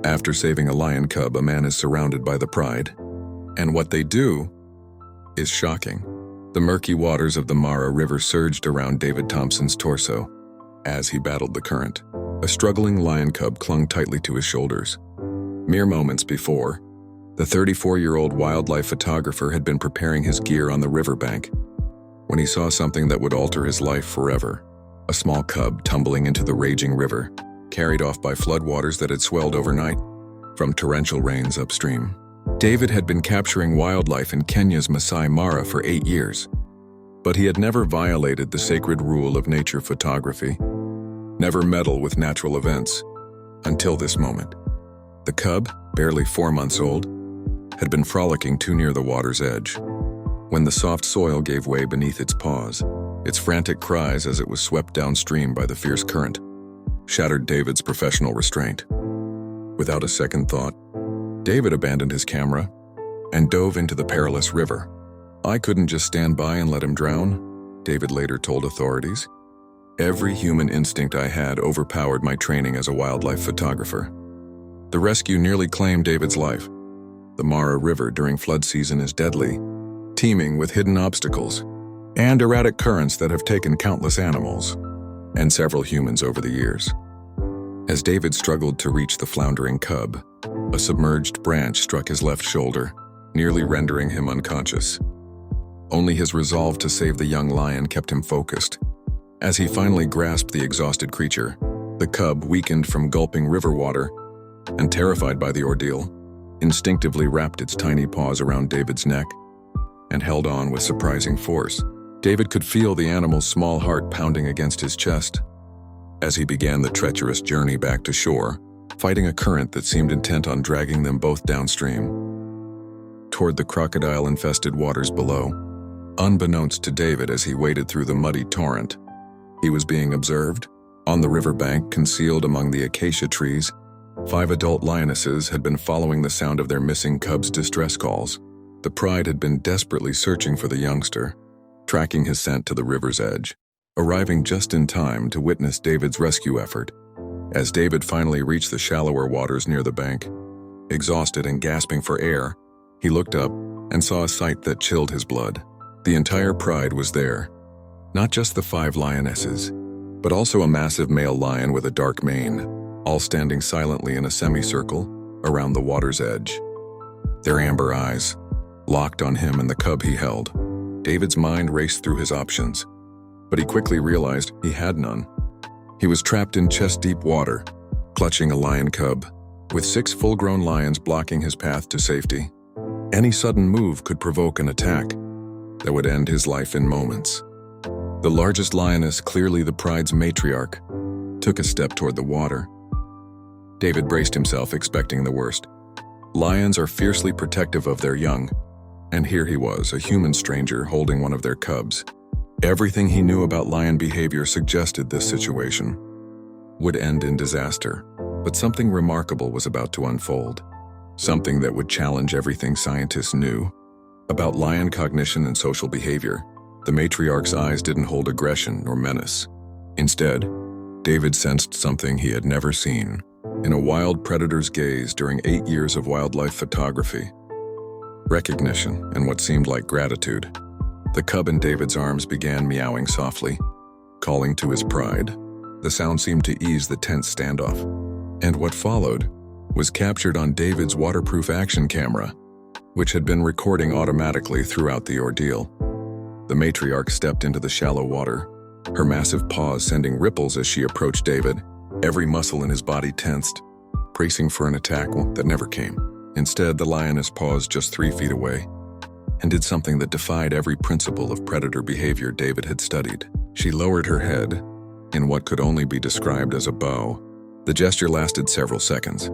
After saving a lion cub, a man is surrounded by the pride. And what they do is shocking. The murky waters of the Mara River surged around David Thompson's torso as he battled the current. A struggling lion cub clung tightly to his shoulders. Mere moments before, the 34-year-old wildlife photographer had been preparing his gear on the riverbank when he saw something that would alter his life forever. A small cub tumbling into the raging river, carried off by floodwaters that had swelled overnight from torrential rains upstream. David had been capturing wildlife in Kenya's Maasai Mara for 8 years, but he had never violated the sacred rule of nature photography, never meddle with natural events, until this moment. The cub, barely 4 months old, had been frolicking too near the water's edge. When the soft soil gave way beneath its paws, its frantic cries as it was swept downstream by the fierce current shattered David's professional restraint. Without a second thought, David abandoned his camera and dove into the perilous river. "I couldn't just stand by and let him drown," David later told authorities. "Every human instinct I had overpowered my training as a wildlife photographer." The rescue nearly claimed David's life. The Mara River during flood season is deadly, teeming with hidden obstacles and erratic currents that have taken countless animals and several humans over the years. As David struggled to reach the floundering cub, a submerged branch struck his left shoulder, nearly rendering him unconscious. Only his resolve to save the young lion kept him focused. As he finally grasped the exhausted creature, the cub, weakened from gulping river water and terrified by the ordeal, instinctively wrapped its tiny paws around David's neck and held on with surprising force. David could feel the animal's small heart pounding against his chest as he began the treacherous journey back to shore, fighting a current that seemed intent on dragging them both downstream toward the crocodile-infested waters below. Unbeknownst to David, as he waded through the muddy torrent, he was being observed. On the riverbank, concealed among the acacia trees, 5 adult lionesses had been following the sound of their missing cub's distress calls. The pride had been desperately searching for the youngster, tracking his scent to the river's edge, arriving just in time to witness David's rescue effort. As David finally reached the shallower waters near the bank, exhausted and gasping for air, he looked up and saw a sight that chilled his blood. The entire pride was there, not just the 5 lionesses, but also a massive male lion with a dark mane, all standing silently in a semicircle around the water's edge. Their amber eyes locked on him and the cub he held. David's mind raced through his options, but he quickly realized he had none. He was trapped in chest-deep water, clutching a lion cub, with 6 full-grown lions blocking his path to safety. Any sudden move could provoke an attack that would end his life in moments. The largest lioness, clearly the pride's matriarch, took a step toward the water. David braced himself, expecting the worst. Lions are fiercely protective of their young, and here he was, a human stranger holding one of their cubs. Everything he knew about lion behavior suggested this situation would end in disaster, but something remarkable was about to unfold. Something that would challenge everything scientists knew about lion cognition and social behavior. The matriarch's eyes didn't hold aggression nor menace. Instead, David sensed something he had never seen in a wild predator's gaze during 8 years of wildlife photography. Recognition and what seemed like gratitude. The cub in David's arms began meowing softly, calling to his pride. The sound seemed to ease the tense standoff, and what followed was captured on David's waterproof action camera, which had been recording automatically throughout the ordeal. The matriarch stepped into the shallow water, her massive paws sending ripples as she approached David, every muscle in his body tensed, bracing for an attack that never came. Instead, the lioness paused just 3 feet away and did something that defied every principle of predator behavior David had studied. She lowered her head in what could only be described as a bow. The gesture lasted several seconds,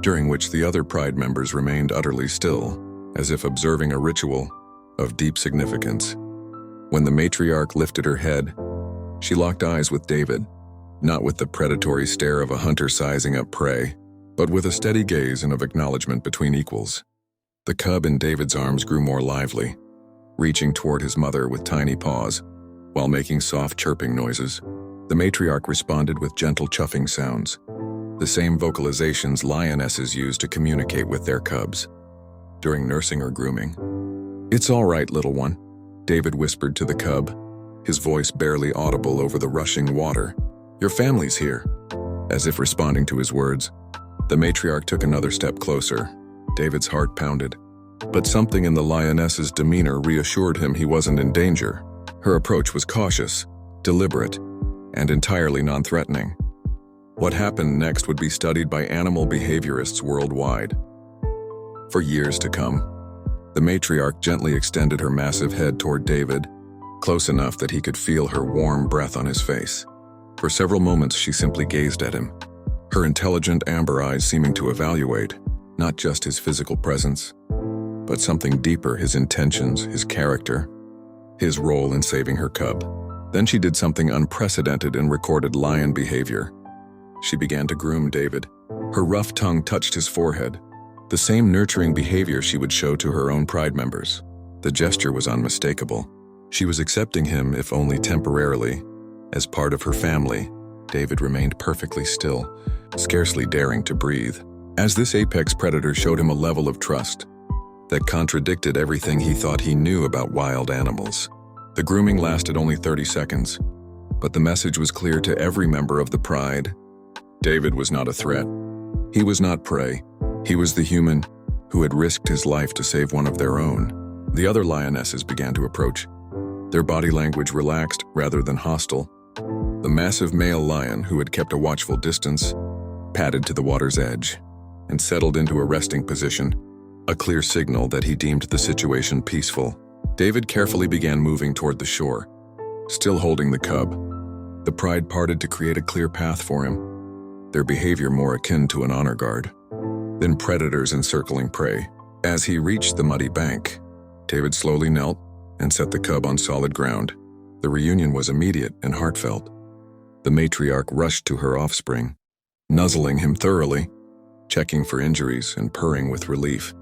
during which the other pride members remained utterly still, as if observing a ritual of deep significance. When the matriarch lifted her head, she locked eyes with David, not with the predatory stare of a hunter sizing up prey, but with a steady gaze and of acknowledgment between equals. The cub in David's arms grew more lively, reaching toward his mother with tiny paws, while making soft chirping noises. The matriarch responded with gentle chuffing sounds, the same vocalizations lionesses use to communicate with their cubs during nursing or grooming. "It's all right, little one," David whispered to the cub, his voice barely audible over the rushing water. "Your family's here." As if responding to his words, the matriarch took another step closer. David's heart pounded, but something in the lioness's demeanor reassured him he wasn't in danger. Her approach was cautious, deliberate, and entirely non-threatening. What happened next would be studied by animal behaviorists worldwide. For years to come, the matriarch gently extended her massive head toward David, close enough that he could feel her warm breath on his face. For several moments, she simply gazed at him, her intelligent amber eyes seeming to evaluate not just his physical presence, but something deeper: his intentions, his character, his role in saving her cub. Then she did something unprecedented in recorded lion behavior. She began to groom David. Her rough tongue touched his forehead, the same nurturing behavior she would show to her own pride members. The gesture was unmistakable. She was accepting him, if only temporarily, as part of her family. David remained perfectly still, scarcely daring to breathe, as this apex predator showed him a level of trust that contradicted everything he thought he knew about wild animals. The grooming lasted only 30 seconds, but the message was clear to every member of the pride. David was not a threat. He was not prey. He was the human who had risked his life to save one of their own. The other lionesses began to approach, their body language relaxed rather than hostile. The massive male lion, who had kept a watchful distance, padded to the water's edge and settled into a resting position, a clear signal that he deemed the situation peaceful. David carefully began moving toward the shore, still holding the cub. The pride parted to create a clear path for him, their behavior more akin to an honor guard than predators encircling prey. As he reached the muddy bank, David slowly knelt and set the cub on solid ground. The reunion was immediate and heartfelt. The matriarch rushed to her offspring, nuzzling him thoroughly, checking for injuries and purring with relief.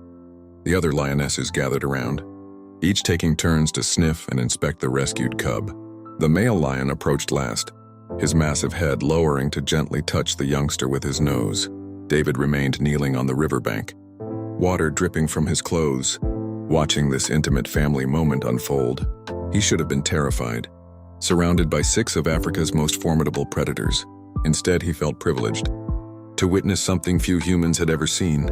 The other lionesses gathered around, each taking turns to sniff and inspect the rescued cub. The male lion approached last, his massive head lowering to gently touch the youngster with his nose. David remained kneeling on the riverbank, water dripping from his clothes, watching this intimate family moment unfold. He should have been terrified, surrounded by 6 of Africa's most formidable predators. Instead, he felt privileged to witness something few humans had ever seen: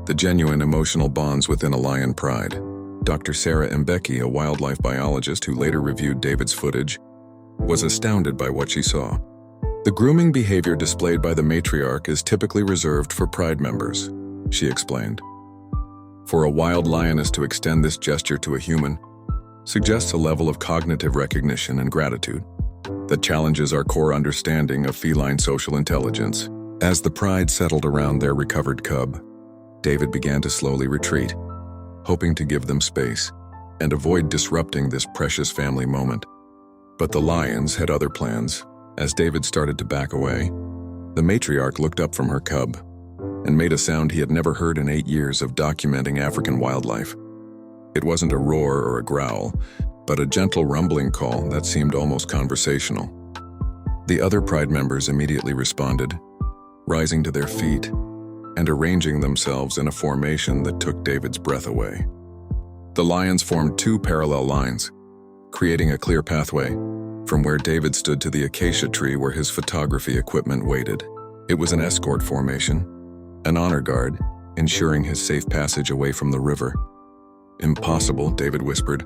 the genuine emotional bonds within a lion pride. Dr. Sarah Mbeki, a wildlife biologist who later reviewed David's footage, was astounded by what she saw. The grooming behavior displayed by the matriarch is typically reserved for pride members, she explained. For a wild lioness to extend this gesture to a human suggests a level of cognitive recognition and gratitude that challenges our core understanding of feline social intelligence. As the pride settled around their recovered cub, David began to slowly retreat, hoping to give them space and avoid disrupting this precious family moment. But the lions had other plans. As David started to back away, the matriarch looked up from her cub and made a sound he had never heard in 8 years of documenting African wildlife. It wasn't a roar or a growl, but a gentle rumbling call that seemed almost conversational. The other pride members immediately responded, rising to their feet and arranging themselves in a formation that took David's breath away. The lions formed 2 parallel lines, creating a clear pathway from where David stood to the acacia tree where his photography equipment waited. It was an escort formation, an honor guard, ensuring his safe passage away from the river. "Impossible," David whispered,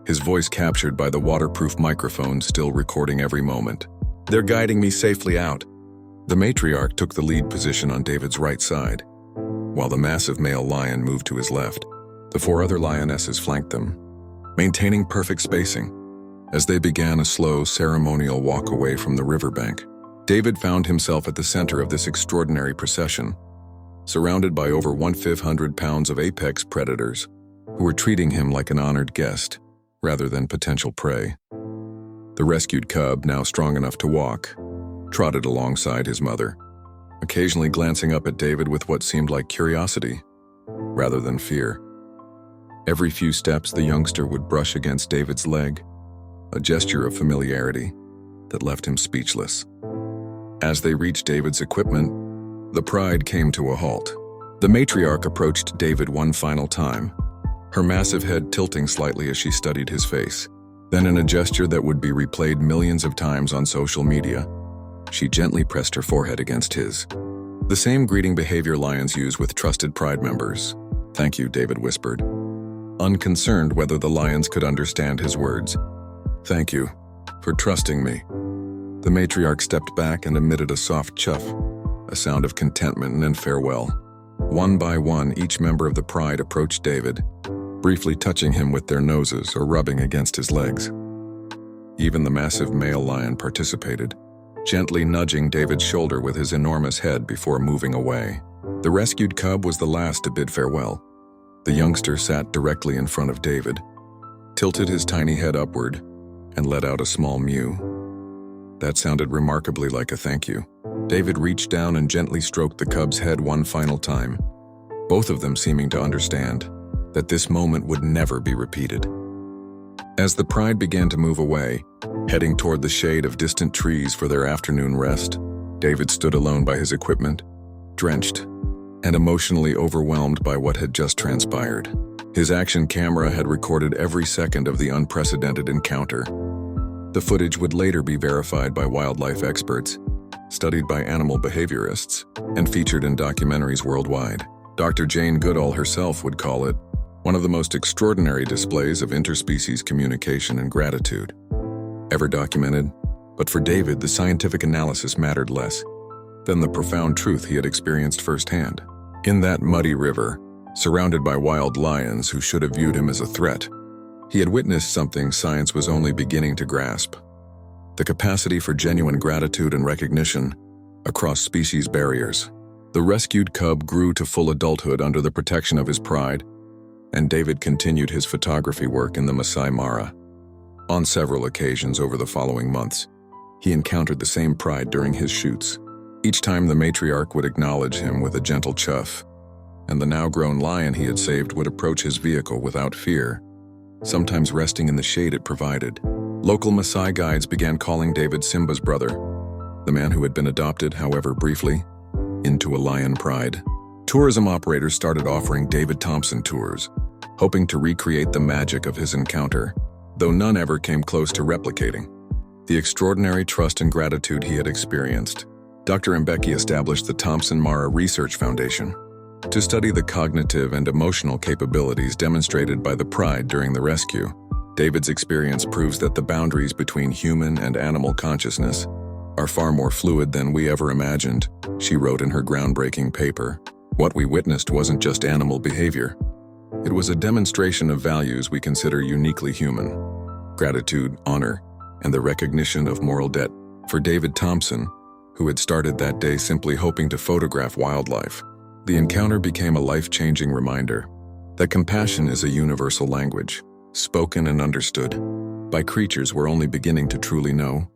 his voice captured by the waterproof microphone still recording every moment. "They're guiding me safely out." The matriarch took the lead position on David's right side, while the massive male lion moved to his left. The 4 other lionesses flanked them, maintaining perfect spacing. As they began a slow, ceremonial walk away from the riverbank, David found himself at the center of this extraordinary procession, surrounded by over 1,500 pounds of apex predators who were treating him like an honored guest rather than potential prey. The rescued cub, now strong enough to walk, trotted alongside his mother, occasionally glancing up at David with what seemed like curiosity rather than fear. Every few steps, the youngster would brush against David's leg, a gesture of familiarity that left him speechless. As they reached David's equipment, The pride came to a halt. The matriarch approached David one final time, her massive head tilting slightly as she studied his face. Then, in a gesture that would be replayed millions of times on social media, she gently pressed her forehead against his. The same greeting behavior lions use with trusted pride members. "Thank you," David whispered, unconcerned whether the lions could understand his words. "Thank you for trusting me." The matriarch stepped back and emitted a soft chuff, a sound of contentment and farewell. One by one, each member of the pride approached David, briefly touching him with their noses or rubbing against his legs. Even the massive male lion participated, gently nudging David's shoulder with his enormous head before moving away. The rescued cub was the last to bid farewell. The youngster sat directly in front of David, tilted his tiny head upward, and let out a small mew. That sounded remarkably like a thank you. David reached down and gently stroked the cub's head one final time, both of them seeming to understand that this moment would never be repeated. As the pride began to move away, heading toward the shade of distant trees for their afternoon rest, David stood alone by his equipment, drenched and emotionally overwhelmed by what had just transpired. His action camera had recorded every second of the unprecedented encounter. The footage would later be verified by wildlife experts, studied by animal behaviorists, and featured in documentaries worldwide. Dr. Jane Goodall herself would call it one of the most extraordinary displays of interspecies communication and gratitude ever documented. But for David, the scientific analysis mattered less than the profound truth he had experienced firsthand. In that muddy river, surrounded by wild lions who should have viewed him as a threat, he had witnessed something science was only beginning to grasp: the capacity for genuine gratitude and recognition across species barriers. The rescued cub grew to full adulthood under the protection of his pride, and David continued his photography work in the Maasai Mara. On several occasions over the following months, he encountered the same pride during his shoots. Each time the matriarch would acknowledge him with a gentle chuff, and the now-grown lion he had saved would approach his vehicle without fear, sometimes resting in the shade it provided. Local Maasai guides began calling David Simba's brother, the man who had been adopted, however briefly, into a lion pride. Tourism operators started offering David Thompson tours, hoping to recreate the magic of his encounter, though none ever came close to replicating the extraordinary trust and gratitude he had experienced. Dr. Mbeki established the Thompson Mara Research Foundation to study the cognitive and emotional capabilities demonstrated by the pride during the rescue. David's experience proves that the boundaries between human and animal consciousness are far more fluid than we ever imagined, she wrote in her groundbreaking paper. What we witnessed wasn't just animal behavior. It was a demonstration of values we consider uniquely human: gratitude, honor, and the recognition of moral debt. For David Thompson, who had started that day simply hoping to photograph wildlife, the encounter became a life-changing reminder that compassion is a universal language, spoken and understood by creatures we're only beginning to truly know.